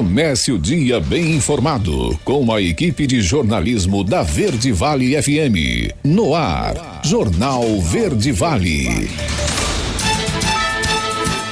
Comece o dia bem informado com a equipe de jornalismo da Verde Vale FM. No ar, Jornal Verde Vale.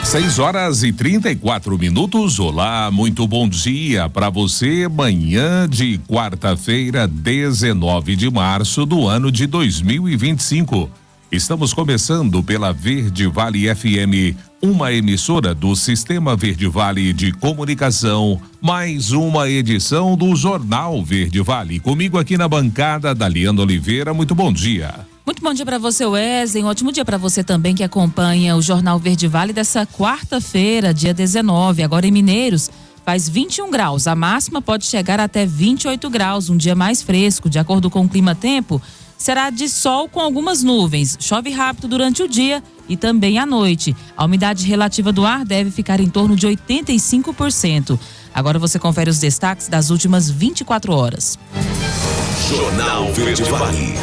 6h34. Olá, muito bom dia para você. Manhã de quarta-feira, 19 de março do ano de 2025. Estamos começando pela Verde Vale FM, uma emissora do Sistema Verde Vale de Comunicação, mais uma edição do Jornal Verde Vale. Comigo aqui na bancada, Daliana Oliveira, muito bom dia. Muito bom dia para você, Wesley. Um ótimo dia para você também que acompanha o Jornal Verde Vale dessa quarta-feira, dia 19. Agora em Mineiros, faz 21 graus. A máxima pode chegar até 28 graus, um dia mais fresco. De acordo com o clima-tempo, será de sol com algumas nuvens. Chove rápido durante o dia e também à noite. A umidade relativa do ar deve ficar em torno de 85%. Agora você confere os destaques das últimas 24 horas. Jornal Verde Vale.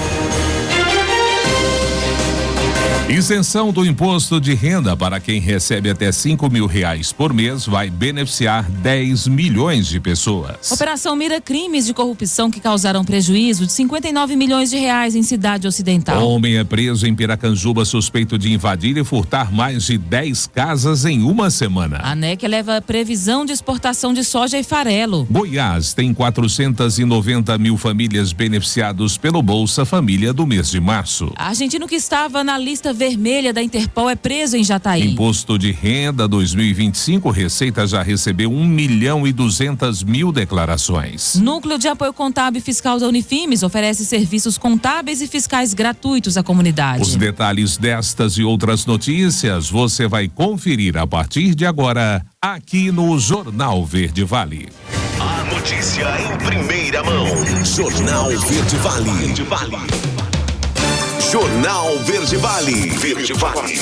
Isenção do imposto de renda para quem recebe até R$5.000 por mês vai beneficiar 10 milhões de pessoas. Operação mira crimes de corrupção que causaram prejuízo de R$59 milhões em Cidade Ocidental. Homem é preso em Piracanjuba suspeito de invadir e furtar mais de 10 casas em uma semana. A ANEC eleva a previsão de exportação de soja e farelo. Goiás tem 490 mil famílias beneficiadas pelo Bolsa Família do mês de março. Argentino que estava na lista vermelha da Interpol é preso em Jataí. Imposto de renda 2025, Receita já recebeu 1.200.000 declarações. Núcleo de Apoio Contábil e Fiscal da Unifimes oferece serviços contábeis e fiscais gratuitos à comunidade. Os detalhes destas e outras notícias você vai conferir a partir de agora aqui no Jornal Verde Vale. A notícia em primeira mão. Jornal Verde Vale. Jornal Verde Vale. Verde Vale.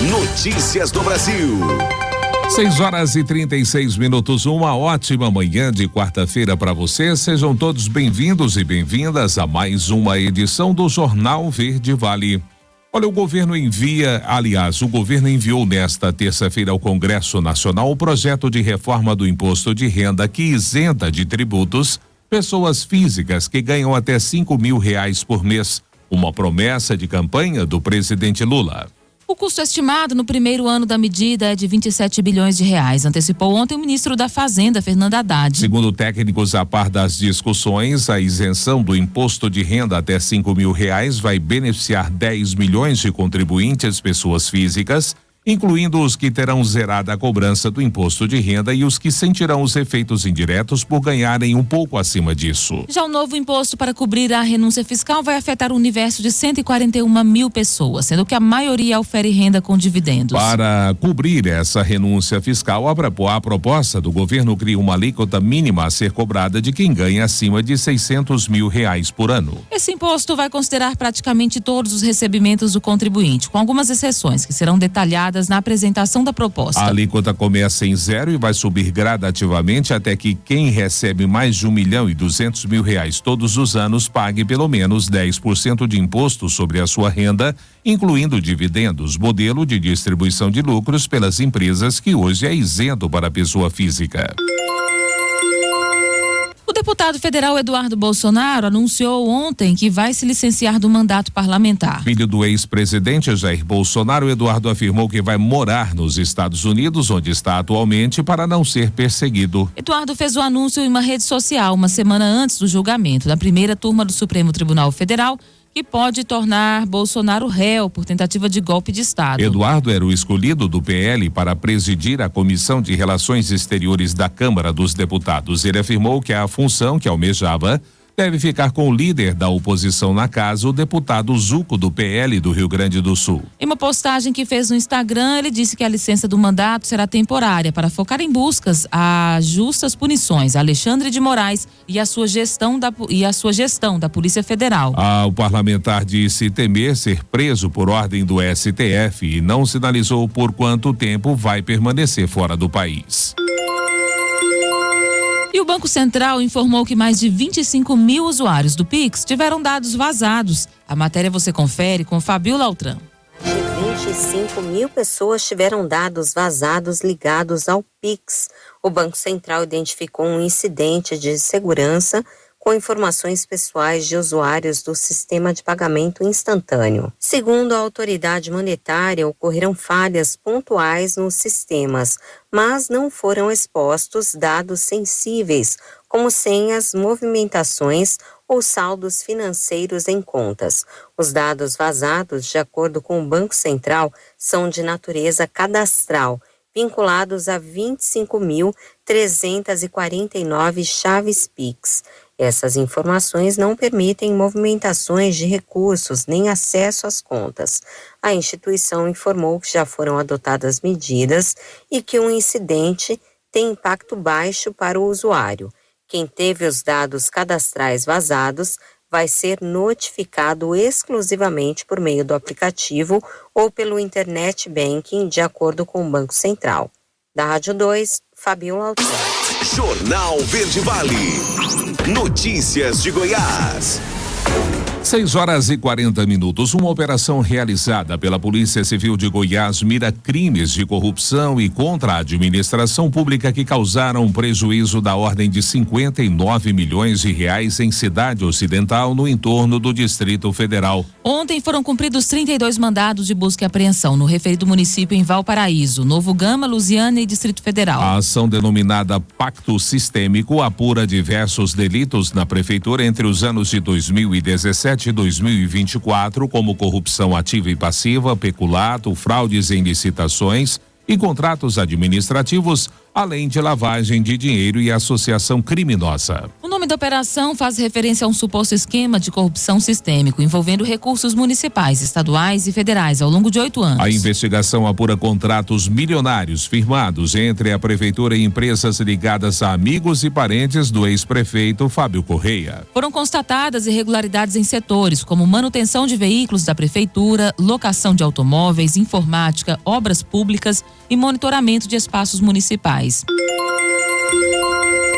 Notícias do Brasil. 6h36. Uma ótima manhã de quarta-feira para você. Sejam todos bem-vindos e bem-vindas a mais uma edição do Jornal Verde Vale. Olha, o governo enviou nesta terça-feira ao Congresso Nacional o projeto de reforma do imposto de renda que isenta de tributos pessoas físicas que ganham até R$5.000 por mês. Uma promessa de campanha do presidente Lula. O custo estimado no primeiro ano da medida é de R$27 bilhões, antecipou ontem o ministro da Fazenda, Fernando Haddad. Segundo técnicos, a par das discussões, a isenção do imposto de renda até R$5.000 vai beneficiar 10 milhões de contribuintes, pessoas físicas, incluindo os que terão zerada a cobrança do imposto de renda e os que sentirão os efeitos indiretos por ganharem um pouco acima disso. Já o novo imposto para cobrir a renúncia fiscal vai afetar o universo de 141 mil pessoas, sendo que a maioria ofere renda com dividendos. Para cobrir essa renúncia fiscal, a proposta do governo cria uma alíquota mínima a ser cobrada de quem ganha acima de R$600 mil por ano. Esse imposto vai considerar praticamente todos os recebimentos do contribuinte, com algumas exceções que serão detalhadas na apresentação da proposta. A alíquota começa em 0 e vai subir gradativamente até que quem recebe mais de R$1.200.000 todos os anos pague pelo menos 10% de imposto sobre a sua renda, incluindo dividendos, modelo de distribuição de lucros pelas empresas que hoje é isento para a pessoa física. O deputado federal Eduardo Bolsonaro anunciou ontem que vai se licenciar do mandato parlamentar. Filho do ex-presidente Jair Bolsonaro, Eduardo afirmou que vai morar nos Estados Unidos, onde está atualmente, para não ser perseguido. Eduardo fez o anúncio em uma rede social uma semana antes do julgamento da primeira turma do Supremo Tribunal Federal, que pode tornar Bolsonaro réu por tentativa de golpe de Estado. Eduardo era o escolhido do PL para presidir a Comissão de Relações Exteriores da Câmara dos Deputados. Ele afirmou que a função que almejava deve ficar com o líder da oposição na casa, o deputado Zuco, do PL do Rio Grande do Sul. Em uma postagem que fez no Instagram, ele disse que a licença do mandato será temporária para focar em buscas a justas punições a Alexandre de Moraes e a sua gestão da Polícia Federal. O parlamentar disse temer ser preso por ordem do STF e não sinalizou por quanto tempo vai permanecer fora do país. E o Banco Central informou que mais de 25 mil usuários do Pix tiveram dados vazados. A matéria você confere com Fabiola Altran. 25 mil pessoas tiveram dados vazados ligados ao Pix. O Banco Central identificou um incidente de segurança com informações pessoais de usuários do sistema de pagamento instantâneo. Segundo a autoridade monetária, ocorreram falhas pontuais nos sistemas, mas não foram expostos dados sensíveis, como senhas, movimentações ou saldos financeiros em contas. Os dados vazados, de acordo com o Banco Central, são de natureza cadastral, vinculados a 25.349 chaves Pix. Essas informações não permitem movimentações de recursos nem acesso às contas. A instituição informou que já foram adotadas medidas e que um incidente tem impacto baixo para o usuário. Quem teve os dados cadastrais vazados vai ser notificado exclusivamente por meio do aplicativo ou pelo Internet Banking, de acordo com o Banco Central. Da Rádio 2, Fabiola Altran. Jornal Verde Vale. Notícias de Goiás. 6h40. Uma operação realizada pela Polícia Civil de Goiás mira crimes de corrupção e contra a administração pública que causaram prejuízo da ordem de 59 milhões de reais em Cidade Ocidental, no entorno do Distrito Federal. Ontem foram cumpridos 32 mandados de busca e apreensão no referido município em Valparaíso, Novo Gama, Lusiânia e Distrito Federal. A ação denominada Pacto Sistêmico apura diversos delitos na prefeitura entre os anos de 2017 e 2024, como corrupção ativa e passiva, peculato, fraudes em licitações e contratos administrativos, além de lavagem de dinheiro e associação criminosa. O nome da operação faz referência a um suposto esquema de corrupção sistêmico envolvendo recursos municipais, estaduais e federais ao longo de 8 anos. A investigação apura contratos milionários firmados entre a prefeitura e empresas ligadas a amigos e parentes do ex-prefeito Fábio Correia. Foram constatadas irregularidades em setores como manutenção de veículos da prefeitura, locação de automóveis, informática, obras públicas e monitoramento de espaços municipais.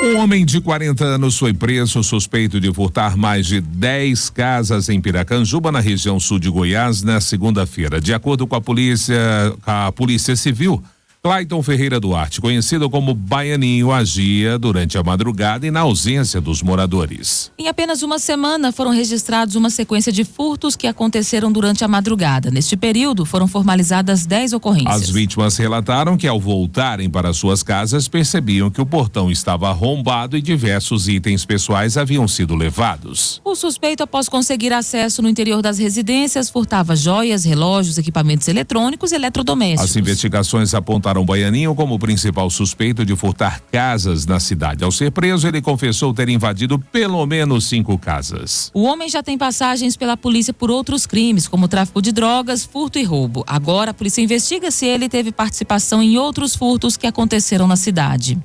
Um homem de 40 anos foi preso suspeito de furtar mais de 10 casas em Piracanjuba, na região sul de Goiás, na segunda-feira. De acordo com a Polícia Civil, Clayton Ferreira Duarte, conhecido como Baianinho, agia durante a madrugada e na ausência dos moradores. Em apenas uma semana foram registrados uma sequência de furtos que aconteceram durante a madrugada. Neste período foram formalizadas 10 ocorrências. As vítimas relataram que ao voltarem para suas casas percebiam que o portão estava arrombado e diversos itens pessoais haviam sido levados. O suspeito, após conseguir acesso no interior das residências, furtava joias, relógios, equipamentos eletrônicos e eletrodomésticos. As investigações apontaram Baianinho como principal suspeito de furtar casas na cidade. Ao ser preso, ele confessou ter invadido pelo menos 5 casas. O homem já tem passagens pela polícia por outros crimes, como tráfico de drogas, furto e roubo. Agora, a polícia investiga se ele teve participação em outros furtos que aconteceram na cidade.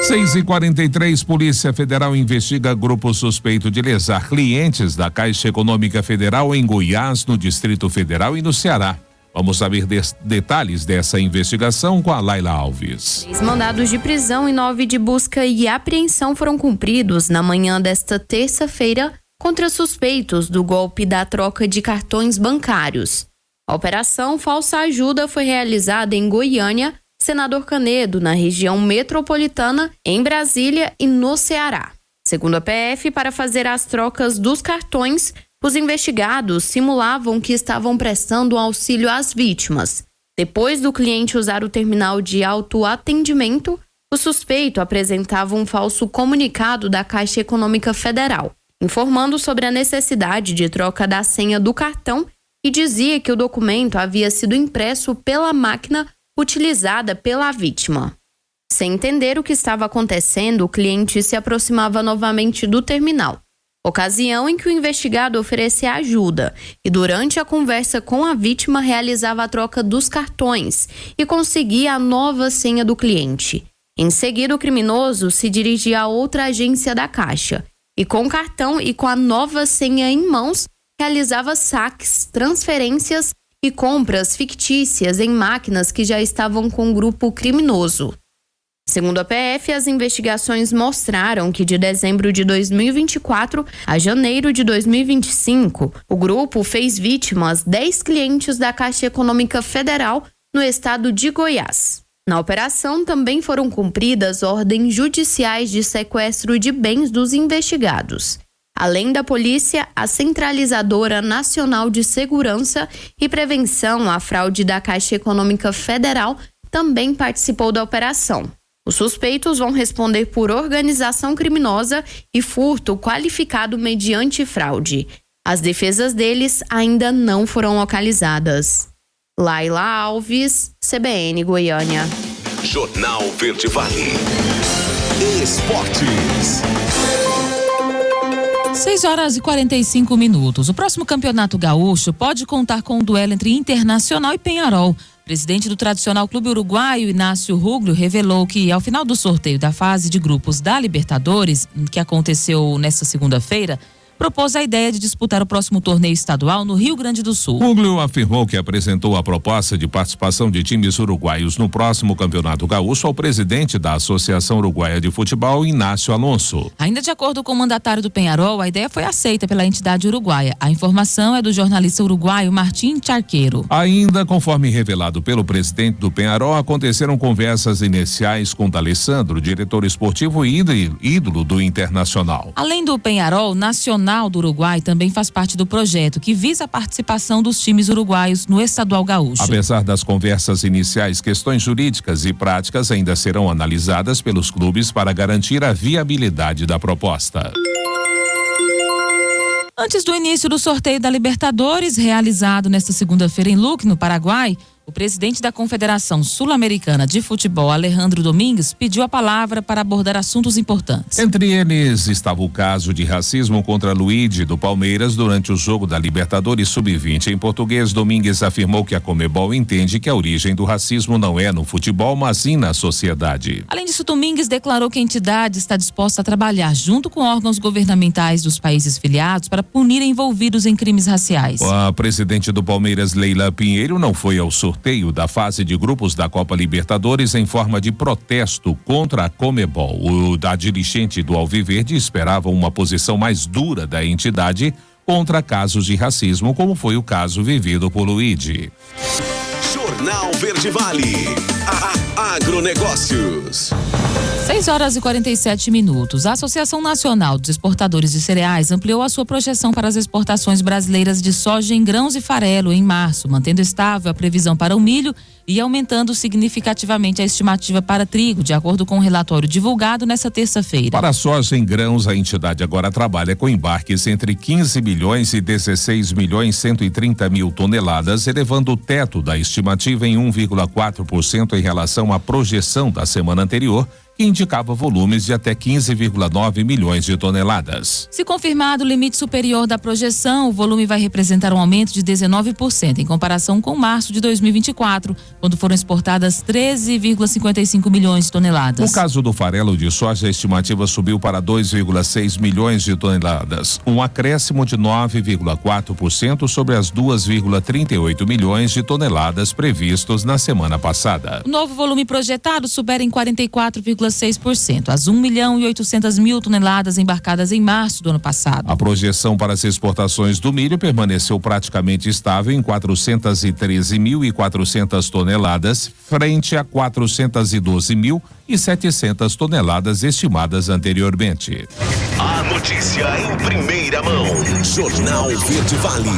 6h43, Polícia Federal investiga grupo suspeito de lesar clientes da Caixa Econômica Federal em Goiás, no Distrito Federal e no Ceará. Vamos saber detalhes dessa investigação com a Laila Alves. 6 mandados de prisão e 9 de busca e apreensão foram cumpridos na manhã desta terça-feira contra suspeitos do golpe da troca de cartões bancários. A operação Falsa Ajuda foi realizada em Goiânia, Senador Canedo, na região metropolitana, em Brasília e no Ceará. Segundo a PF, para fazer as trocas dos cartões, os investigados simulavam que estavam prestando auxílio às vítimas. Depois do cliente usar o terminal de autoatendimento, o suspeito apresentava um falso comunicado da Caixa Econômica Federal, informando sobre a necessidade de troca da senha do cartão e dizia que o documento havia sido impresso pela máquina utilizada pela vítima. Sem entender o que estava acontecendo, o cliente se aproximava novamente do terminal, ocasião em que o investigado oferecia ajuda e durante a conversa com a vítima realizava a troca dos cartões e conseguia a nova senha do cliente. Em seguida, o criminoso se dirigia a outra agência da Caixa e com o cartão e com a nova senha em mãos realizava saques, transferências e compras fictícias em máquinas que já estavam com o grupo criminoso. Segundo a PF, as investigações mostraram que de dezembro de 2024 a janeiro de 2025, o grupo fez vítimas 10 clientes da Caixa Econômica Federal no estado de Goiás. Na operação também foram cumpridas ordens judiciais de sequestro de bens dos investigados. Além da polícia, a Centralizadora Nacional de Segurança e Prevenção à Fraude da Caixa Econômica Federal também participou da operação. Os suspeitos vão responder por organização criminosa e furto qualificado mediante fraude. As defesas deles ainda não foram localizadas. Laila Alves, CBN Goiânia. Jornal Verde Vale. Esportes. 6h45. O próximo Campeonato Gaúcho pode contar com um duelo entre Internacional e Peñarol. O presidente do tradicional clube uruguaio, Inácio Ruglio, revelou que, ao final do sorteio da fase de grupos da Libertadores, que aconteceu nesta segunda-feira, propôs a ideia de disputar o próximo torneio estadual no Rio Grande do Sul. Ruglio afirmou que apresentou a proposta de participação de times uruguaios no próximo Campeonato Gaúcho ao presidente da Associação Uruguaia de Futebol, Inácio Alonso. Ainda de acordo com o mandatário do Peñarol, a ideia foi aceita pela entidade uruguaia. A informação é do jornalista uruguaio Martim Charqueiro. Ainda conforme revelado pelo presidente do Peñarol, aconteceram conversas iniciais com D'Alessandro, diretor esportivo e ídolo do Internacional. Além do Peñarol, Nacional do Uruguai também faz parte do projeto que visa a participação dos times uruguaios no Estadual Gaúcho. Apesar das conversas iniciais, questões jurídicas e práticas ainda serão analisadas pelos clubes para garantir a viabilidade da proposta. Antes do início do sorteio da Libertadores, realizado nesta segunda-feira em Luque, no Paraguai, o presidente da Confederação Sul-Americana de Futebol, Alejandro Domingues, pediu a palavra para abordar assuntos importantes. Entre eles estava o caso de racismo contra Luigi do Palmeiras durante o jogo da Libertadores Sub-20. Em português, Domingues afirmou que a Conmebol entende que a origem do racismo não é no futebol, mas sim na sociedade. Além disso, Domingues declarou que a entidade está disposta a trabalhar junto com órgãos governamentais dos países filiados para punir envolvidos em crimes raciais. A presidente do Palmeiras, Leila Pinheiro, não foi ao sorteio da fase de grupos da Copa Libertadores em forma de protesto contra a Conmebol. O da dirigente do Alviverde esperava uma posição mais dura da entidade contra casos de racismo, como foi o caso vivido por Luigi. Jornal Verde Vale. Agronegócios. 6h47. A Associação Nacional dos Exportadores de Cereais ampliou a sua projeção para as exportações brasileiras de soja em grãos e farelo em março, mantendo estável a previsão para o milho e aumentando significativamente a estimativa para trigo, de acordo com o relatório divulgado nesta terça-feira. Para a soja em grãos, a entidade agora trabalha com embarques entre 15 milhões e 16 milhões 130 mil toneladas, elevando o teto da estimativa em 1,4% em relação à projeção da semana anterior, que indicava volumes de até 15,9 milhões de toneladas. Se confirmado o limite superior da projeção, o volume vai representar um aumento de 19% em comparação com março de 2024, quando foram exportadas 13,55 milhões de toneladas. No caso do farelo de soja, a estimativa subiu para 2,6 milhões de toneladas, um acréscimo de 9,4% sobre as 2,38 milhões de toneladas previstos na semana passada. O novo volume projetado supera em 44,6% as 1.800.000 toneladas embarcadas em março do ano passado. A projeção para as exportações do milho permaneceu praticamente estável em 413.400 toneladas, frente a 412.700 toneladas estimadas anteriormente. A notícia em primeira mão. Jornal Verde Vale.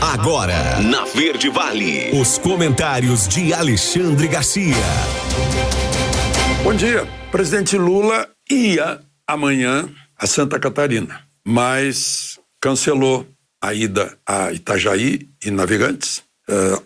Agora, na Verde Vale, os comentários de Alexandre Garcia. Bom dia. O presidente Lula ia amanhã a Santa Catarina, mas cancelou a ida a Itajaí e Navegantes.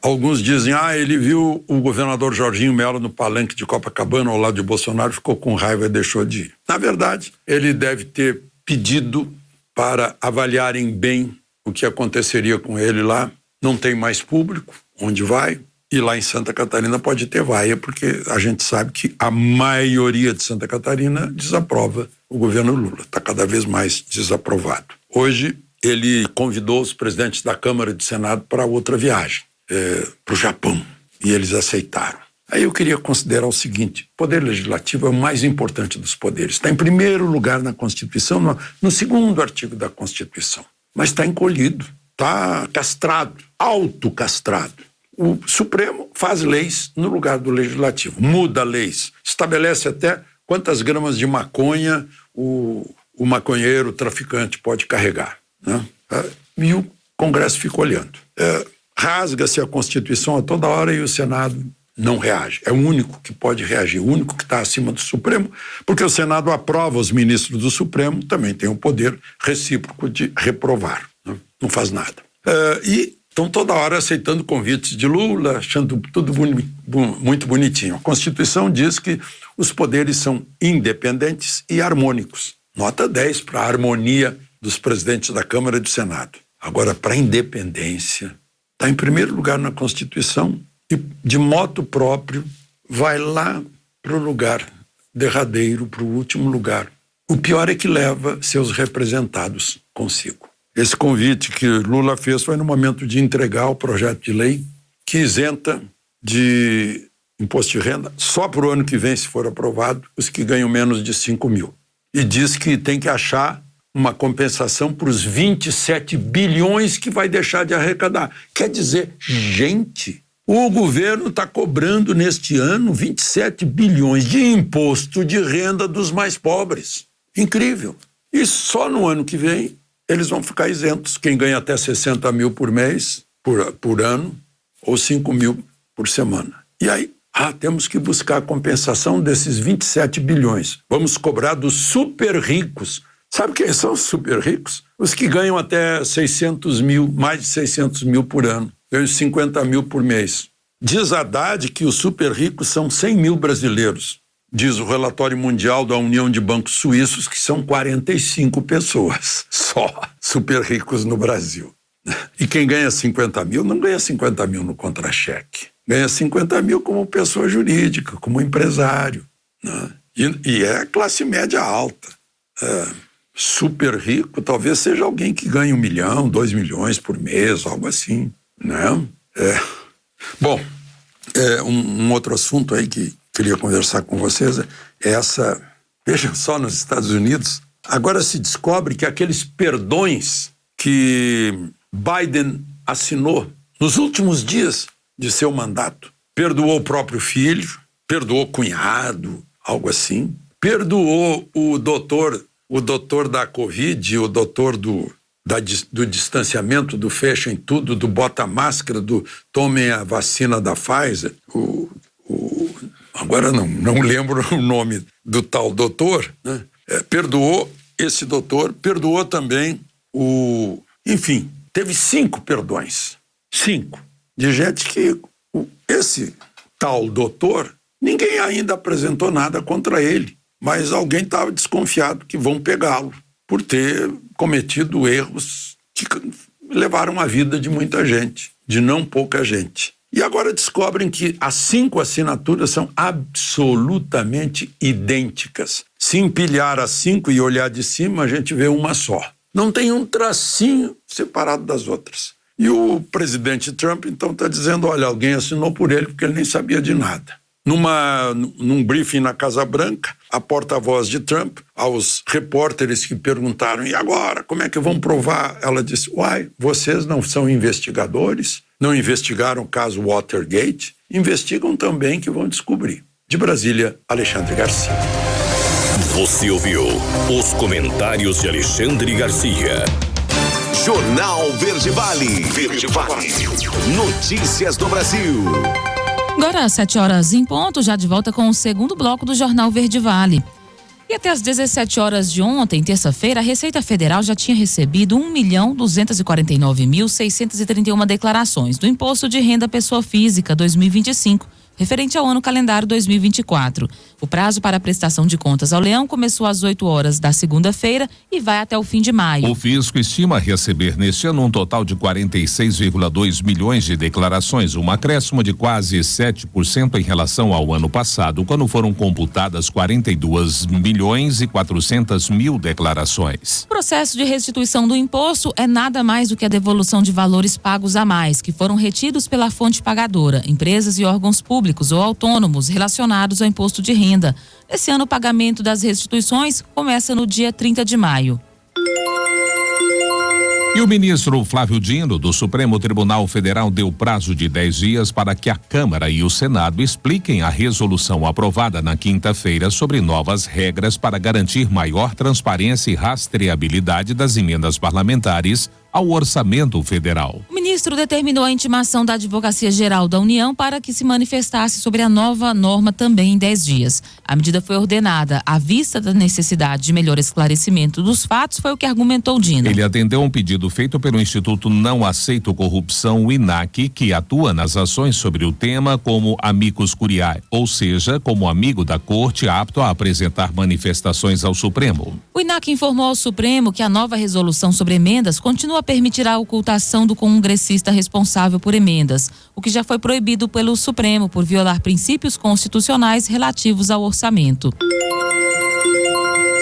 Alguns dizem, ele viu o governador Jorginho Melo no palanque de Copacabana ao lado de Bolsonaro, ficou com raiva e deixou de ir. Na verdade, ele deve ter pedido para avaliarem bem o que aconteceria com ele lá. Não tem mais público, onde vai? E lá em Santa Catarina pode ter vaia, porque a gente sabe que a maioria de Santa Catarina desaprova o governo Lula. Está cada vez mais desaprovado. Hoje, ele convidou os presidentes da Câmara e do Senado para outra viagem, para o Japão. E eles aceitaram. Aí eu queria considerar o seguinte: o poder legislativo é o mais importante dos poderes. Está em primeiro lugar na Constituição, no segundo artigo da Constituição. Mas está encolhido, está castrado, autocastrado. O Supremo faz leis no lugar do Legislativo, muda leis, estabelece até quantas gramas de maconha o maconheiro, o traficante pode carregar, né? E o Congresso fica olhando. Rasga-se a Constituição a toda hora e o Senado não reage. É o único que pode reagir, o único que está acima do Supremo, porque o Senado aprova os ministros do Supremo, também tem o poder recíproco de reprovar, né? Não faz nada. E estão toda hora aceitando convites de Lula, achando tudo muito bonitinho. A Constituição diz que os poderes são independentes e harmônicos. Nota 10 para a harmonia dos presidentes da Câmara e do Senado. Agora, para a independência, está em primeiro lugar na Constituição e, de moto próprio, vai lá para o lugar derradeiro, para o último lugar. O pior é que leva seus representados consigo. Esse convite que Lula fez foi no momento de entregar o projeto de lei que isenta de imposto de renda só para o ano que vem, se for aprovado, os que ganham menos de 5 mil. E diz que tem que achar uma compensação para os 27 bilhões que vai deixar de arrecadar. Quer dizer, gente, o governo está cobrando neste ano 27 bilhões de imposto de renda dos mais pobres. Incrível. E só no ano que vem eles vão ficar isentos. Quem ganha até 60 mil por mês, por ano, ou 5 mil por semana. E aí, temos que buscar a compensação desses 27 bilhões. Vamos cobrar dos super ricos. Sabe quem são os super ricos? Os que ganham até 600 mil, mais de 600 mil por ano. Ganham 50 mil por mês. Diz Haddad que os super ricos são 100 mil brasileiros. Diz o relatório mundial da União de Bancos Suíços que são 45 pessoas só super ricos no Brasil. E quem ganha 50 mil não ganha 50 mil no contra-cheque. Ganha 50 mil como pessoa jurídica, como empresário, né? E é classe média alta. Super rico talvez seja alguém que ganha 1 milhão, 2 milhões por mês, algo assim, né? Bom, um outro assunto aí que queria conversar com vocês é essa. Vejam só, nos Estados Unidos, agora se descobre que aqueles perdões que Biden assinou nos últimos dias de seu mandato, perdoou o próprio filho, perdoou o cunhado, algo assim, perdoou o doutor da Covid, o doutor do distanciamento, do fechem tudo, do bota máscara, do tomem a vacina da Pfizer, agora não lembro o nome do tal doutor, né? Perdoou esse doutor, perdoou também enfim, teve 5 perdões, 5, de gente que esse tal doutor, ninguém ainda apresentou nada contra ele, mas alguém estava desconfiado que vão pegá-lo por ter cometido erros que levaram a vida de muita gente, de não pouca gente. E agora descobrem que as 5 assinaturas são absolutamente idênticas. Se empilhar as 5 e olhar de cima, a gente vê uma só. Não tem um tracinho separado das outras. E o presidente Trump, então, está dizendo, olha, alguém assinou por ele porque ele nem sabia de nada. Num briefing na Casa Branca, a porta-voz de Trump, aos repórteres que perguntaram, e agora, como é que vão provar? Ela disse, vocês não são investigadores? Não investigaram o caso Watergate? Investigam também que vão descobrir. De Brasília, Alexandre Garcia. Você ouviu os comentários de Alexandre Garcia. Jornal Verde Vale. Notícias do Brasil. Agora, às 7 horas em ponto, já de volta com o segundo bloco do Jornal Verde Vale. E até às 17 horas de ontem, terça-feira, a Receita Federal já tinha recebido 1.249.631 declarações do Imposto de Renda Pessoa Física 2025, referente ao ano calendário 2024. O prazo para a prestação de contas ao Leão começou às 8 horas da segunda-feira e vai até o fim de maio. O fisco estima receber neste ano um total de 46,2 milhões de declarações, um acréscimo de quase 7% em relação ao ano passado, quando foram computadas 42.400.000 declarações. O processo de restituição do imposto é nada mais do que a devolução de valores pagos a mais, que foram retidos pela fonte pagadora, empresas e órgãos públicos, públicos ou autônomos relacionados ao imposto de renda. Esse ano, o pagamento das restituições começa no dia 30 de maio. E o ministro Flávio Dino, do Supremo Tribunal Federal, deu prazo de 10 dias para que a Câmara e o Senado expliquem a resolução aprovada na quinta-feira sobre novas regras para garantir maior transparência e rastreabilidade das emendas parlamentares ao orçamento federal. O ministro determinou a intimação da Advocacia Geral da União para que se manifestasse sobre a nova norma também em 10 dias. A medida foi ordenada à vista da necessidade de melhor esclarecimento dos fatos, foi o que argumentou Dino. Ele atendeu um pedido feito pelo Instituto Não Aceito Corrupção, o INAC, que atua nas ações sobre o tema como amicus curiae, ou seja, como amigo da corte apto a apresentar manifestações ao Supremo. O INAC informou ao Supremo que a nova resolução sobre emendas continua a permitir a ocultação do congressista responsável por emendas, o que já foi proibido pelo Supremo por violar princípios constitucionais relativos ao orçamento.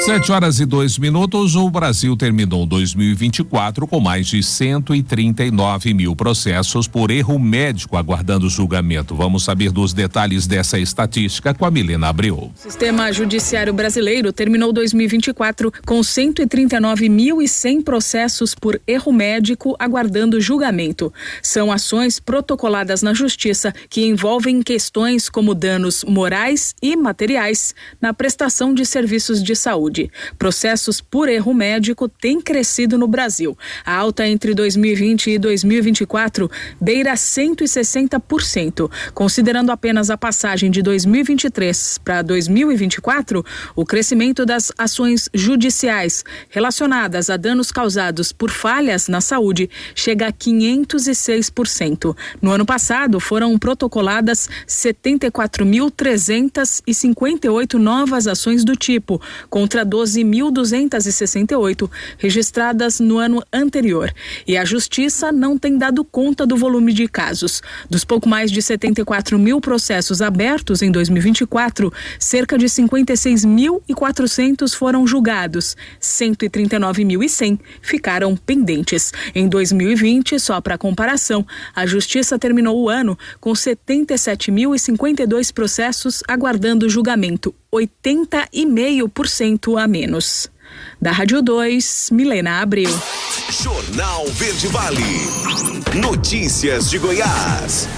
7h02. O Brasil terminou 2024 com mais de 139 mil processos por erro médico aguardando julgamento. Vamos saber dos detalhes dessa estatística com a Milena Abreu. O Sistema Judiciário Brasileiro terminou 2024 com 139.100 processos por erro médico aguardando julgamento. São ações protocoladas na Justiça que envolvem questões como danos morais e materiais na prestação de serviços de saúde. Processos por erro médico têm crescido no Brasil. A alta entre 2020 e 2024 beira 160%. Considerando apenas a passagem de 2023 para 2024, o crescimento das ações judiciais relacionadas a danos causados por falhas na saúde chega a 506%. No ano passado, foram protocoladas 74.358 novas ações do tipo, contra 12.268 registradas no ano anterior. E a Justiça não tem dado conta do volume de casos. Dos pouco mais de 74 mil processos abertos em 2024, cerca de 56.400 foram julgados. 139.100 ficaram pendentes. Em 2020, só para comparação, a Justiça terminou o ano com 77.052 processos aguardando julgamento, 80,5% a menos. Da Rádio 2, Milena Abreu. Jornal Verde Vale. Notícias de Goiás.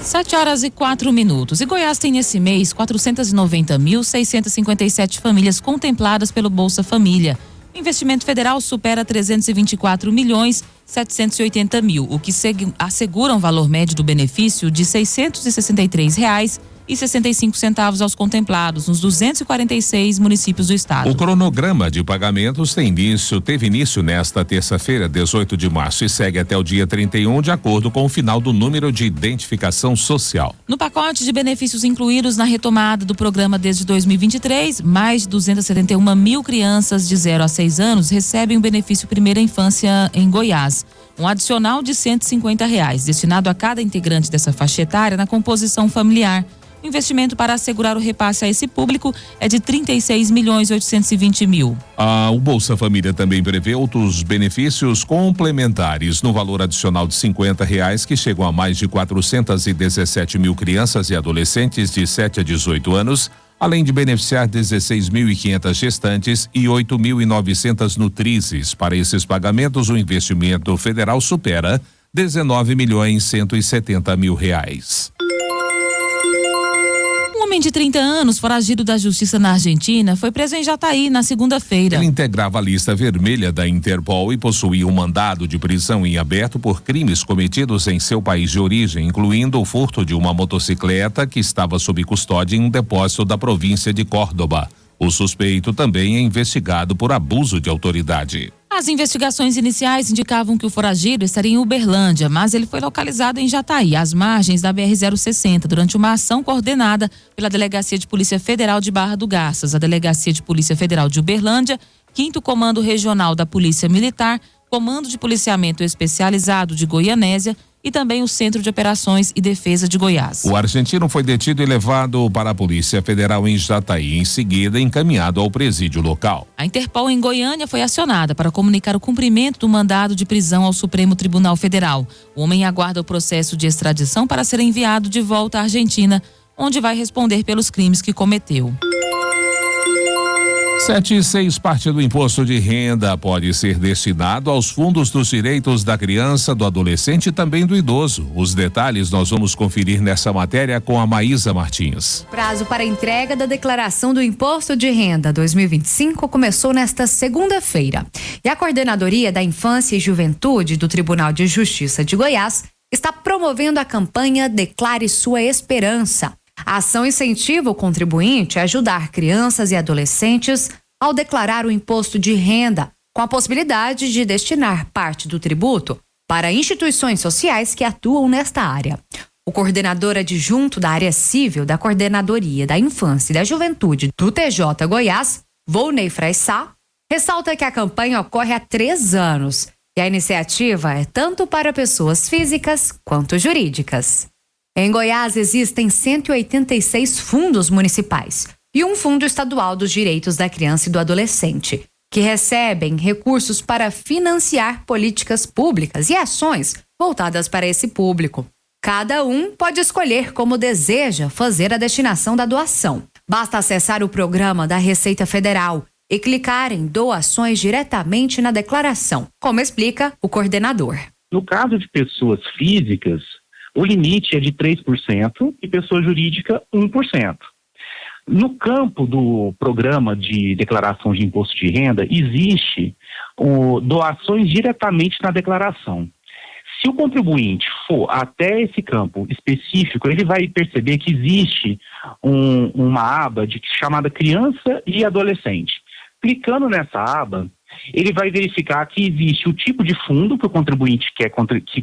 7h04. E Goiás tem nesse mês 490.657 famílias contempladas pelo Bolsa Família. O investimento federal supera 324.780.000, o que assegura um valor médio do benefício de R$ 663,65 aos contemplados nos 246 municípios do estado. O cronograma de pagamentos teve início nesta terça-feira, 18 de março, e segue até o dia 31, de acordo com o final do número de identificação social. No pacote de benefícios incluídos na retomada do programa desde 2023, mais de 271 mil crianças de 0 a 6 anos recebem o benefício Primeira Infância em Goiás. Um adicional de R$ 150, destinado a cada integrante dessa faixa etária na composição familiar. O investimento para assegurar o repasse a esse público é de 36.820.000. O Bolsa Família também prevê outros benefícios complementares no valor adicional de R$ 50, que chegam a mais de 417 mil crianças e adolescentes de 7 a 18 anos, além de beneficiar 16.500 gestantes e 8.900 nutrizes. Para esses pagamentos, o investimento federal supera R$ 19.170.000. Um homem de 30 anos, foragido da justiça na Argentina, foi preso em Jataí na segunda-feira. Ele integrava a lista vermelha da Interpol e possuía um mandado de prisão em aberto por crimes cometidos em seu país de origem, incluindo o furto de uma motocicleta que estava sob custódia em um depósito da província de Córdoba. O suspeito também é investigado por abuso de autoridade. As investigações iniciais indicavam que o foragido estaria em Uberlândia, mas ele foi localizado em Jataí, às margens da BR-060, durante uma ação coordenada pela Delegacia de Polícia Federal de Barra do Garças, a Delegacia de Polícia Federal de Uberlândia, 5º Comando Regional da Polícia Militar, Comando de Policiamento Especializado de Goianésia e também o Centro de Operações e Defesa de Goiás. O argentino foi detido e levado para a Polícia Federal em Jataí, em seguida encaminhado ao presídio local. A Interpol em Goiânia foi acionada para comunicar o cumprimento do mandado de prisão ao Supremo Tribunal Federal. O homem aguarda o processo de extradição para ser enviado de volta à Argentina, onde vai responder pelos crimes que cometeu. 7,6% parte do imposto de renda pode ser destinado aos fundos dos direitos da criança, do adolescente e também do idoso. Os detalhes nós vamos conferir nessa matéria com a Maísa Martins. Prazo para entrega da declaração do Imposto de Renda 2025 começou nesta segunda-feira. E a Coordenadoria da Infância e Juventude do Tribunal de Justiça de Goiás está promovendo a campanha Declare Sua Esperança. A ação incentiva o contribuinte a ajudar crianças e adolescentes ao declarar o imposto de renda, com a possibilidade de destinar parte do tributo para instituições sociais que atuam nesta área. O coordenador adjunto da área civil da Coordenadoria da Infância e da Juventude do TJ Goiás, Volney Fraissá, ressalta que a campanha ocorre há 3 anos e a iniciativa é tanto para pessoas físicas quanto jurídicas. Em Goiás existem 186 fundos municipais e um fundo estadual dos direitos da criança e do adolescente, que recebem recursos para financiar políticas públicas e ações voltadas para esse público. Cada um pode escolher como deseja fazer a destinação da doação. Basta acessar o programa da Receita Federal e clicar em doações diretamente na declaração, como explica o coordenador. No caso de pessoas físicas, o limite é de 3% e pessoa jurídica 1%. No campo do programa de declaração de imposto de renda, existe doações diretamente na declaração. Se o contribuinte for até esse campo específico, ele vai perceber que existe uma aba chamada criança e adolescente. Clicando nessa aba, ele vai verificar que existe o tipo de fundo que o contribuinte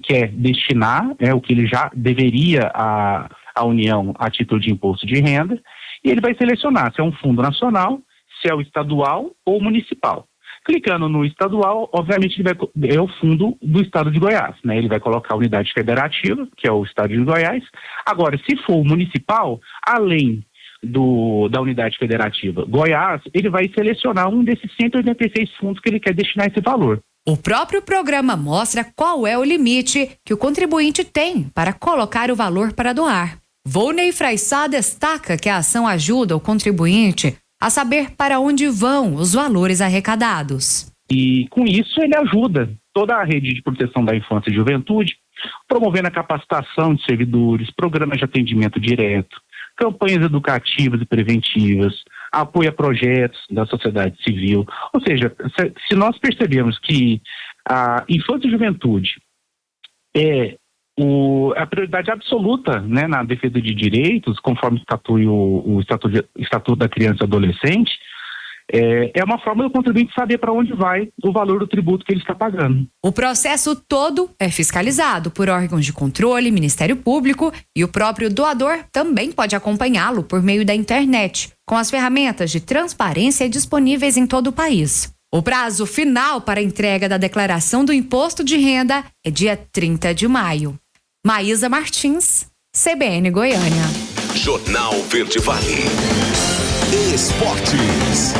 quer destinar, o que ele já deveria à União a título de imposto de renda, e ele vai selecionar se é um fundo nacional, se é o estadual ou municipal. Clicando no estadual, obviamente é o fundo do estado de Goiás, né? Ele vai colocar a unidade federativa, que é o estado de Goiás. Agora, se for o municipal, além da unidade federativa Goiás, ele vai selecionar um desses 186 fundos que ele quer destinar esse valor. O próprio programa mostra qual é o limite que o contribuinte tem para colocar o valor para doar. Volney Fraissá destaca que a ação ajuda o contribuinte a saber para onde vão os valores arrecadados. E com isso ele ajuda toda a rede de proteção da infância e juventude, promovendo a capacitação de servidores, programas de atendimento direto, campanhas educativas e preventivas, apoio a projetos da sociedade civil. Ou seja, se nós percebemos que a infância e juventude é a prioridade absoluta, né, na defesa de direitos, conforme o Estatuto da Criança e Adolescente, é uma forma do contribuinte saber para onde vai o valor do tributo que ele está pagando. O processo todo é fiscalizado por órgãos de controle, Ministério Público, e o próprio doador também pode acompanhá-lo por meio da internet, com as ferramentas de transparência disponíveis em todo o país. O prazo final para a entrega da declaração do imposto de renda é dia 30 de maio. Maísa Martins, CBN Goiânia. Jornal Verde Vale. Esportes.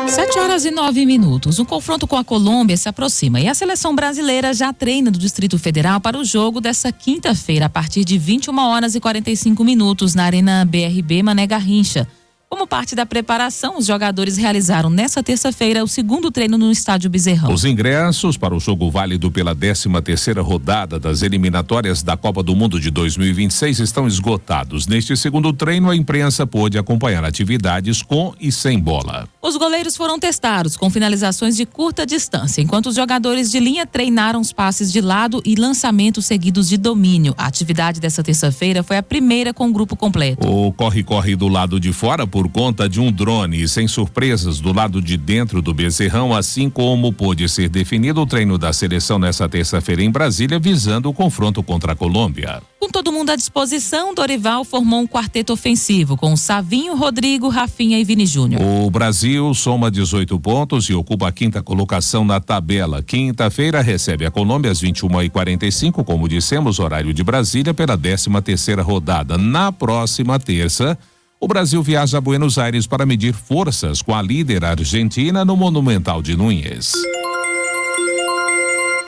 7h09. O confronto com a Colômbia se aproxima e a seleção brasileira já treina do Distrito Federal para o jogo dessa quinta-feira, a partir de 21h45 na Arena BRB Mané Garrincha. Como parte da preparação, os jogadores realizaram nesta terça-feira o segundo treino no Estádio Bezerrão. Os ingressos para o jogo válido pela 13ª rodada das eliminatórias da Copa do Mundo de 2026 estão esgotados. Neste segundo treino, a imprensa pôde acompanhar atividades com e sem bola. Os goleiros foram testados com finalizações de curta distância, enquanto os jogadores de linha treinaram os passes de lado e lançamentos seguidos de domínio. A atividade dessa terça-feira foi a primeira com o grupo completo. O corre-corre do lado de fora por por conta de um drone, sem surpresas do lado de dentro do Bezerrão, assim como pôde ser definido o treino da seleção nessa terça-feira em Brasília, visando o confronto contra a Colômbia. Com todo mundo à disposição, Dorival formou um quarteto ofensivo com Savinho, Rodrigo, Rafinha e Vini Júnior. O Brasil soma 18 pontos e ocupa a 5ª colocação na tabela. Quinta-feira recebe a Colômbia às 21h45, como dissemos, horário de Brasília, pela 13ª rodada. Na próxima terça, o Brasil viaja a Buenos Aires para medir forças com a líder argentina no Monumental de Núñez.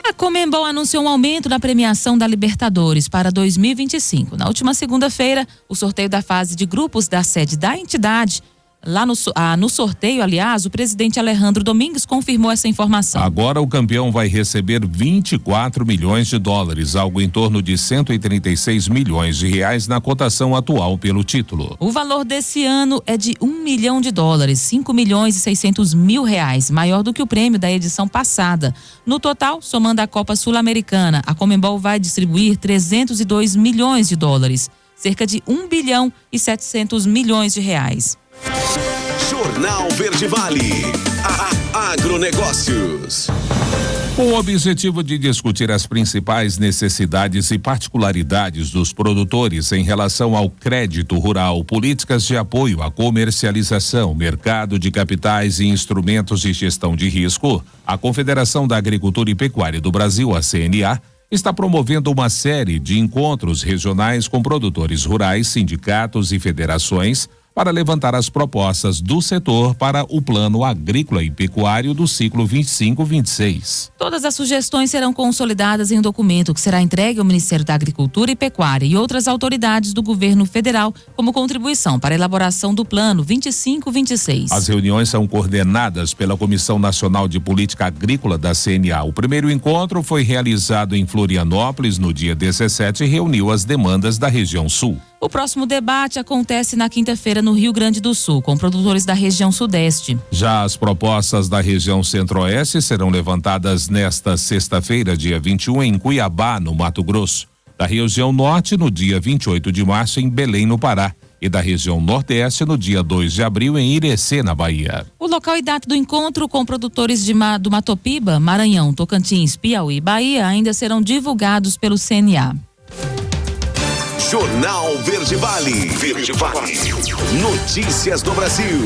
A Conmebol anunciou um aumento na premiação da Libertadores para 2025. Na última segunda-feira, o sorteio da fase de grupos da sede da entidade. Lá no sorteio, aliás, o presidente Alejandro Domingues confirmou essa informação. Agora o campeão vai receber 24 milhões de dólares, algo em torno de 136 milhões de reais na cotação atual pelo título. O valor desse ano é de $1 milhão, 5 milhões e 600 mil reais, maior do que o prêmio da edição passada. No total, somando a Copa Sul-Americana, a Conmebol vai distribuir 302 milhões de dólares, cerca de 1 bilhão e 700 milhões de reais. Jornal Verde Vale. Agronegócios. Com o objetivo de discutir as principais necessidades e particularidades dos produtores em relação ao crédito rural, políticas de apoio à comercialização, mercado de capitais e instrumentos de gestão de risco, a Confederação da Agricultura e Pecuária do Brasil, a CNA, está promovendo uma série de encontros regionais com produtores rurais, sindicatos e federações para levantar as propostas do setor para o Plano Agrícola e Pecuário do ciclo 25-26. Todas as sugestões serão consolidadas em um documento que será entregue ao Ministério da Agricultura e Pecuária e outras autoridades do governo federal como contribuição para a elaboração do Plano 25-26. As reuniões são coordenadas pela Comissão Nacional de Política Agrícola da CNA. O primeiro encontro foi realizado em Florianópolis no dia 17 e reuniu as demandas da região sul. O próximo debate acontece na quinta-feira no Rio Grande do Sul, com produtores da região sudeste. Já as propostas da região centro-oeste serão levantadas nesta sexta-feira, dia 21, em Cuiabá, no Mato Grosso. Da região norte, no dia 28 de março, em Belém, no Pará. E da região nordeste, no dia 2 de abril, em Irecê, na Bahia. O local e data do encontro com produtores do Matopiba, Maranhão, Tocantins, Piauí e Bahia ainda serão divulgados pelo CNA. Jornal Verde Vale. Verde Vale. Notícias do Brasil.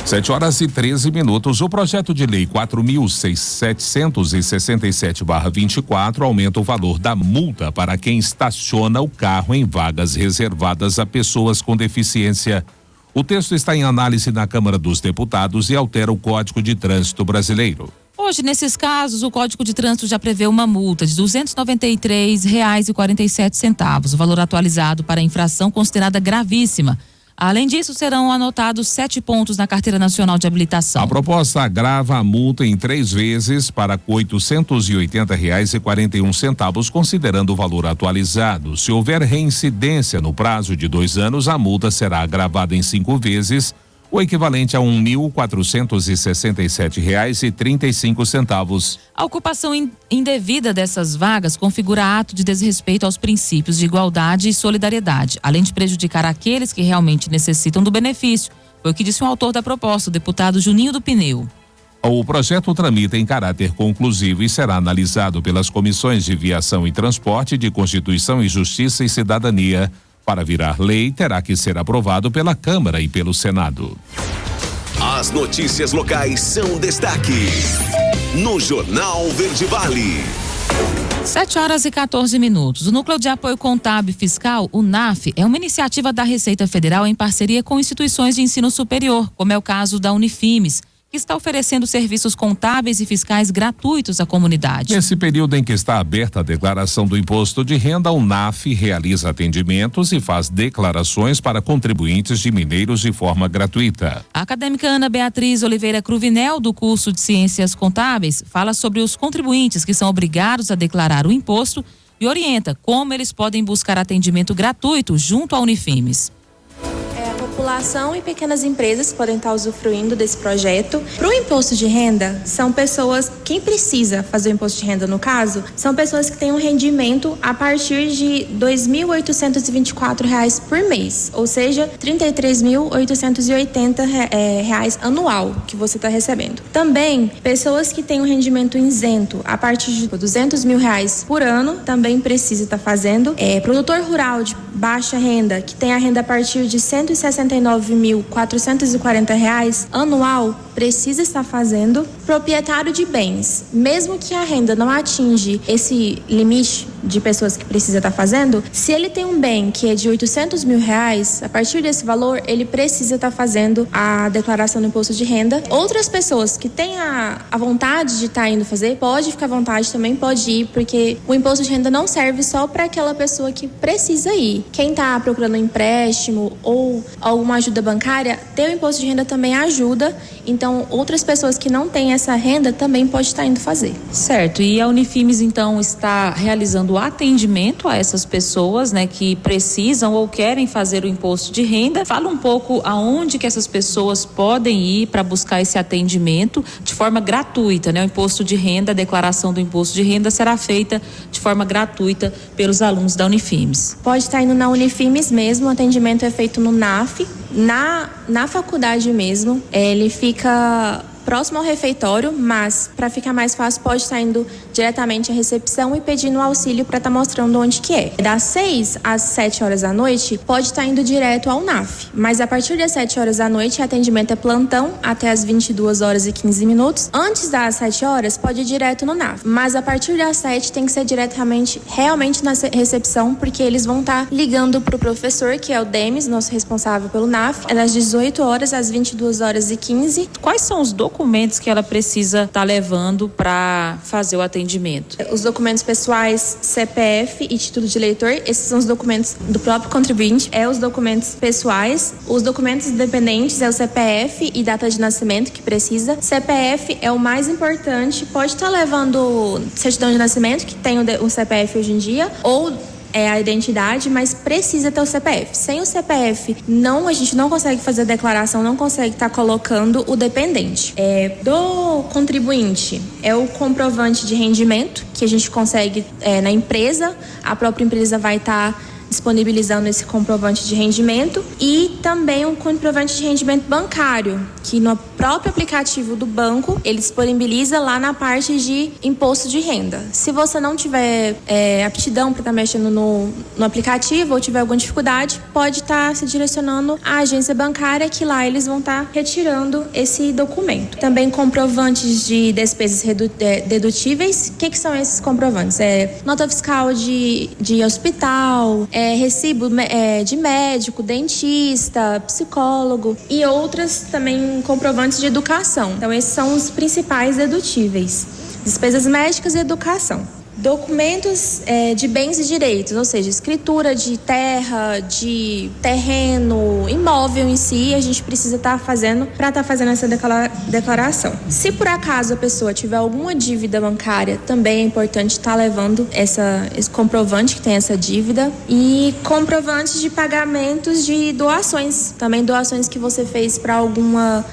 7h13. O projeto de lei 4.767/24 aumenta o valor da multa para quem estaciona o carro em vagas reservadas a pessoas com deficiência. O texto está em análise na Câmara dos Deputados e altera o Código de Trânsito Brasileiro. Hoje, nesses casos, o Código de Trânsito já prevê uma multa de R$ 293,47, o valor atualizado para a infração considerada gravíssima. Além disso, serão anotados 7 pontos na Carteira Nacional de Habilitação. A proposta agrava a multa em 3 vezes para R$ 880,41, considerando o valor atualizado. Se houver reincidência no prazo de 2 anos, a multa será agravada em 5 vezes, o equivalente a R$ 1.467,35. A ocupação indevida dessas vagas configura ato de desrespeito aos princípios de igualdade e solidariedade, além de prejudicar aqueles que realmente necessitam do benefício. Foi o que disse o autor da proposta, o deputado Juninho do Pneu. O projeto tramita em caráter conclusivo e será analisado pelas comissões de Viação e Transporte, de Constituição e Justiça e Cidadania. Para virar lei, terá que ser aprovado pela Câmara e pelo Senado. As notícias locais são destaque no Jornal Verde Vale. 7h14. O Núcleo de Apoio Contábil e Fiscal, o NAF, é uma iniciativa da Receita Federal em parceria com instituições de ensino superior, como é o caso da Unifimes, que está oferecendo serviços contábeis e fiscais gratuitos à comunidade. Nesse período em que está aberta a declaração do imposto de renda, o NAF realiza atendimentos e faz declarações para contribuintes de mineiros de forma gratuita. A acadêmica Ana Beatriz Oliveira Cruvinel, do curso de Ciências Contábeis, fala sobre os contribuintes que são obrigados a declarar o imposto e orienta como eles podem buscar atendimento gratuito junto à Unifimes. população e pequenas empresas podem estar usufruindo desse projeto. Para o imposto de renda, são pessoas, quem precisa fazer o imposto de renda no caso, são pessoas que têm um rendimento a partir de R$ 2.824 por mês, ou seja, R$ 33.880 anual que você está recebendo. Também, pessoas que têm um rendimento isento a partir de R$ 200 mil por ano, também precisa estar fazendo. Produtor rural de baixa renda, que tem a renda a partir de R$ 169.440 anual, precisa estar fazendo. Proprietário de bens, mesmo que a renda não atinge esse limite de pessoas que precisa estar fazendo, se ele tem um bem que é de R$ 800 mil, a partir desse valor, ele precisa estar fazendo a declaração do imposto de renda. Outras pessoas que têm a vontade de estar indo fazer, pode ficar à vontade também, pode ir, porque o imposto de renda não serve só para aquela pessoa que precisa ir. Quem está procurando um empréstimo ou alguma ajuda bancária, ter o imposto de renda também ajuda. Então, outras pessoas que não têm essa renda também pode estar indo fazer. Certo. E a Unifimes, então, está realizando atendimento a essas pessoas, né, que precisam ou querem fazer o imposto de renda. Fala um pouco aonde que essas pessoas podem ir para buscar esse atendimento de forma gratuita, né? O imposto de renda, a declaração do imposto de renda será feita de forma gratuita pelos alunos da Unifimes. Pode estar indo na Unifimes mesmo, o atendimento é feito no NAF, na faculdade mesmo. Ele fica próximo ao refeitório, mas para ficar mais fácil pode estar indo diretamente à recepção e pedindo auxílio para estar mostrando onde que é. Das 6 às 7 horas da noite pode estar indo direto ao NAF, mas a partir das 7 horas da noite o atendimento é plantão até as 22 horas e 15 minutos. Antes das 7 horas pode ir direto no NAF, mas a partir das 7 tem que ser realmente na recepção, porque eles vão estar ligando para o professor, que é o Demis, nosso responsável pelo NAF, é das 18 horas às 22 horas e 15. Quais são os documentos que ela precisa estar levando para fazer o atendimento? Os documentos pessoais, CPF e título de eleitor, esses são os documentos do próprio contribuinte, os documentos pessoais. Os documentos dependentes é o CPF e data de nascimento que precisa. CPF é o mais importante, pode estar levando certidão de nascimento, que tem o CPF hoje em dia, ou a identidade, mas precisa ter o CPF. Sem o CPF, a gente não consegue fazer a declaração, não consegue estar colocando o dependente. Do contribuinte, é o comprovante de rendimento, que a gente consegue na empresa, a própria empresa vai estar disponibilizando esse comprovante de rendimento, e também um comprovante de rendimento bancário, que no próprio aplicativo do banco ele disponibiliza lá na parte de imposto de renda. Se você não tiver aptidão para estar mexendo no aplicativo ou tiver alguma dificuldade, pode estar se direcionando à agência bancária, que lá eles vão estar retirando esse documento. Também comprovantes de despesas dedutíveis. O que são esses comprovantes? Nota fiscal de hospital, recibo de médico, dentista, psicólogo e outras também comprovantes de educação. Então, esses são os principais dedutíveis: despesas médicas e educação. Documentos de bens e direitos, ou seja, escritura de terra, de terreno, imóvel em si, a gente precisa estar fazendo para estar fazendo essa declaração. Se por acaso a pessoa tiver alguma dívida bancária, também é importante estar levando esse comprovante que tem essa dívida, e comprovantes de pagamentos de doações, também doações que você fez para uma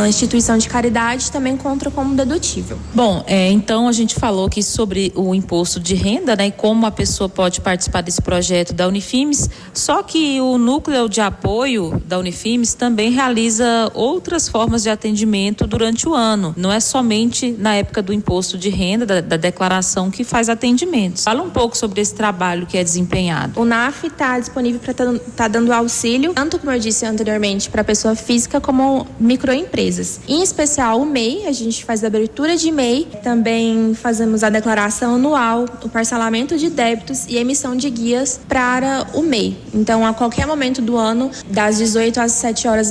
instituição de caridade, também conta como dedutível. Bom, então a gente falou aqui sobre o imposto de renda, né, e como a pessoa pode participar desse projeto da Unifimes, só que o núcleo de apoio da Unifimes também realiza outras formas de atendimento durante o ano, não é somente na época do imposto de renda, da declaração, que faz atendimentos. Fala um pouco sobre esse trabalho que é desempenhado. O NAF está disponível para estar dando auxílio, tanto como eu disse anteriormente, para pessoa física como microempresas. Em especial o MEI, a gente faz a abertura de MEI, também fazemos a declaração anual, o parcelamento de débitos e emissão de guias para o MEI. Então, a qualquer momento do ano, das 18 às 7 horas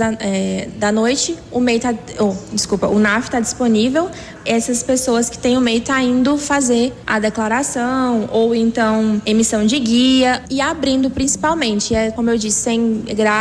da noite, o NAF está disponível. Essas pessoas que têm o MEI estão indo fazer a declaração ou então emissão de guia e abrindo principalmente. Como eu disse,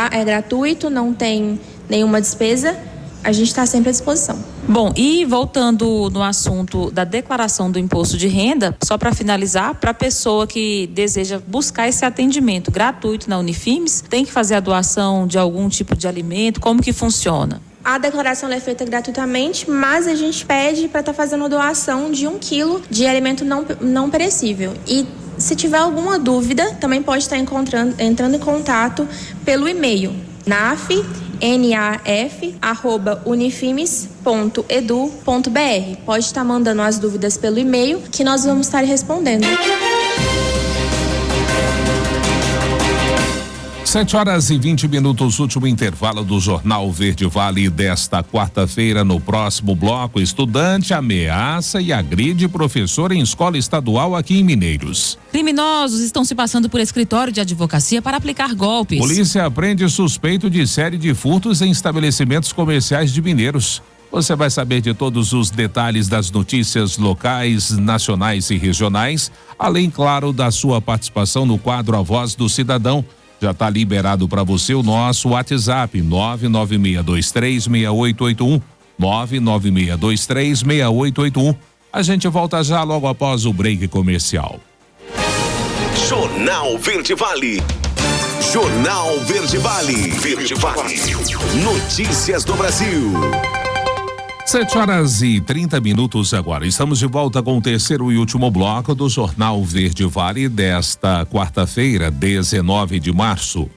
é gratuito, não tem nenhuma despesa. a gente está sempre à disposição. Bom, e voltando no assunto da declaração do imposto de renda, só para finalizar, para a pessoa que deseja buscar esse atendimento gratuito na Unifimes, tem que fazer a doação de algum tipo de alimento? Como que funciona? A declaração é feita gratuitamente, mas a gente pede para estar fazendo doação de 1 quilo de alimento não perecível. E se tiver alguma dúvida, também pode estar entrando em contato pelo e-mail naf@unifimes.edu.br. Pode estar mandando as dúvidas pelo e-mail que nós vamos estar respondendo. 7h20, último intervalo do Jornal Verde Vale desta quarta-feira. No próximo bloco, estudante ameaça e agride professor em escola estadual aqui em Mineiros. Criminosos estão se passando por escritório de advocacia para aplicar golpes. Polícia prende suspeito de série de furtos em estabelecimentos comerciais de Mineiros. Você vai saber de todos os detalhes das notícias locais, nacionais e regionais, além, claro, da sua participação no quadro A Voz do Cidadão. Já está liberado para você o nosso WhatsApp 996236881, 996236881. A gente volta já logo após o break comercial. Jornal Verde Vale. Jornal Verde Vale. Verde Vale. Notícias do Brasil. 7h30 agora. Estamos de volta com o terceiro e último bloco do Jornal Verde Vale desta quarta-feira, 19 de março.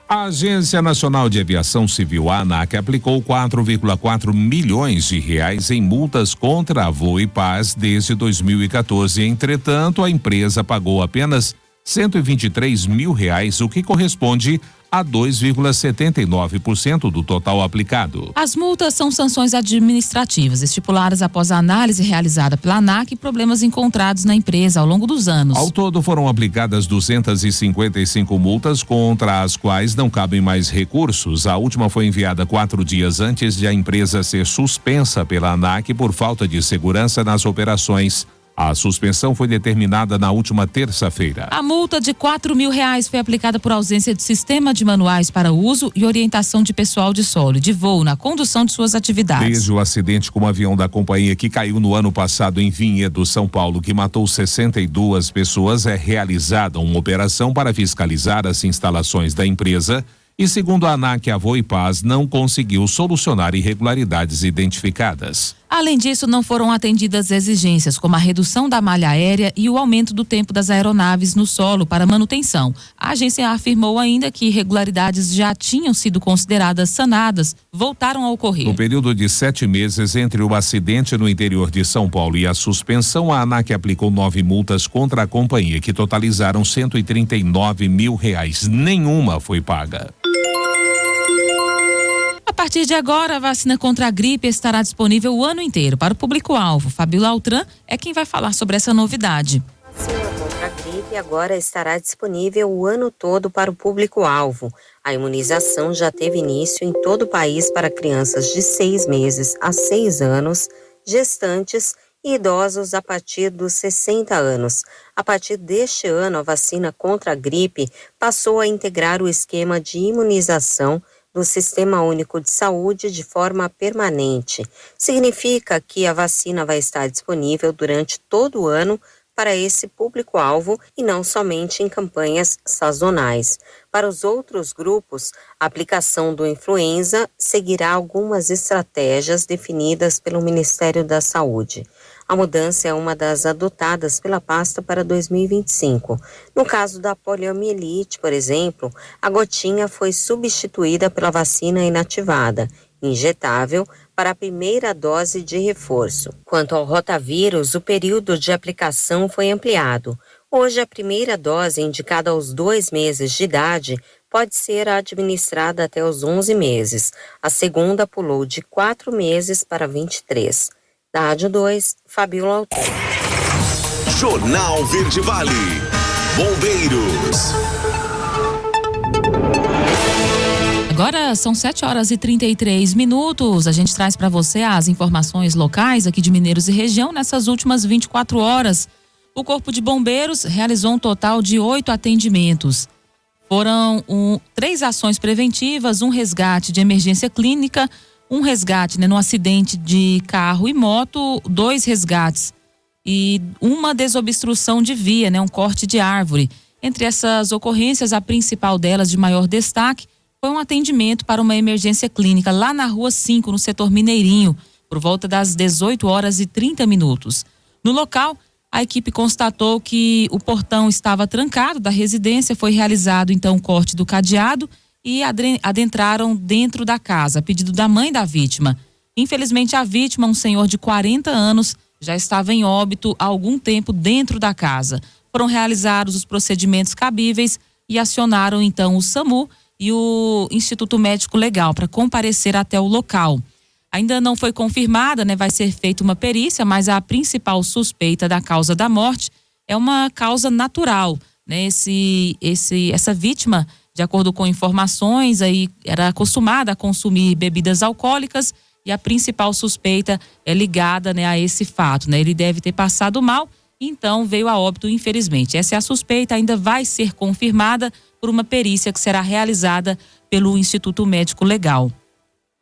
A Agência Nacional de Aviação Civil, a ANAC, aplicou 4,4 milhões de reais em multas contra a Voe e Paz desde 2014. Entretanto, a empresa pagou apenas R$123 mil, o que corresponde a 2,79% do total aplicado. As multas são sanções administrativas estipuladas após a análise realizada pela ANAC e problemas encontrados na empresa ao longo dos anos. Ao todo foram aplicadas 255 multas, contra as quais não cabem mais recursos. A última foi enviada 4 dias antes de a empresa ser suspensa pela ANAC por falta de segurança nas operações. A suspensão foi determinada na última terça-feira. A multa de R$4 mil foi aplicada por ausência de sistema de manuais para uso e orientação de pessoal de solo e de voo na condução de suas atividades. Desde o acidente com o avião da companhia que caiu no ano passado em Vinhedo, São Paulo, que matou 62 pessoas, é realizada uma operação para fiscalizar as instalações da empresa. E segundo a ANAC, a Voe Paz não conseguiu solucionar irregularidades identificadas. Além disso, não foram atendidas exigências como a redução da malha aérea e o aumento do tempo das aeronaves no solo para manutenção. A agência afirmou ainda que irregularidades já tinham sido consideradas sanadas, voltaram a ocorrer. No período de 7 meses entre o acidente no interior de São Paulo e a suspensão, a ANAC aplicou 9 multas contra a companhia, que totalizaram R$139 mil. Nenhuma foi paga. A partir de agora, a vacina contra a gripe estará disponível o ano inteiro para o público-alvo. Fabiola Altran é quem vai falar sobre essa novidade. A vacina contra a gripe agora estará disponível o ano todo para o público-alvo. A imunização já teve início em todo o país para crianças de 6 meses a 6 anos, gestantes e idosos a partir dos 60 anos. A partir deste ano, a vacina contra a gripe passou a integrar o esquema de imunização do Sistema Único de Saúde de forma permanente. Significa que a vacina vai estar disponível durante todo o ano para esse público-alvo e não somente em campanhas sazonais. Para os outros grupos, a aplicação do influenza seguirá algumas estratégias definidas pelo Ministério da Saúde. A mudança é uma das adotadas pela pasta para 2025. No caso da poliomielite, por exemplo, a gotinha foi substituída pela vacina inativada, injetável, para a primeira dose de reforço. Quanto ao rotavírus, o período de aplicação foi ampliado. Hoje, a primeira dose, indicada aos 2 meses de idade, pode ser administrada até os 11 meses. A segunda pulou de 4 meses para 23. Da Rádio 2, Fabiola Altran. Jornal Verde Vale. Bombeiros. Agora são 7h33. A gente traz para você as informações locais aqui de Mineiros e região nessas últimas 24 horas. O Corpo de Bombeiros realizou um total de 8 atendimentos. Foram 3 ações preventivas, um resgate de emergência clínica, um resgate, né, num acidente de carro e moto, 2 resgates e uma desobstrução de via, né, um corte de árvore. Entre essas ocorrências, a principal delas de maior destaque foi um atendimento para uma emergência clínica lá na Rua 5, no setor Mineirinho, por volta das 18h30. No local, a equipe constatou que o portão estava trancado da residência, foi realizado então o corte do cadeado e adentraram dentro da casa, a pedido da mãe da vítima. Infelizmente, a vítima, um senhor de 40 anos, já estava em óbito há algum tempo dentro da casa. Foram realizados os procedimentos cabíveis e acionaram então o SAMU e o Instituto Médico Legal para comparecer até o local. Ainda não foi confirmada, né? Vai ser feita uma perícia, mas a principal suspeita da causa da morte é uma causa natural, né? Essa vítima, de acordo com informações, aí era acostumada a consumir bebidas alcoólicas e a principal suspeita é ligada, né, a esse fato, né? Ele deve ter passado mal, então veio a óbito, infelizmente. Essa é a suspeita, ainda vai ser confirmada por uma perícia que será realizada pelo Instituto Médico Legal.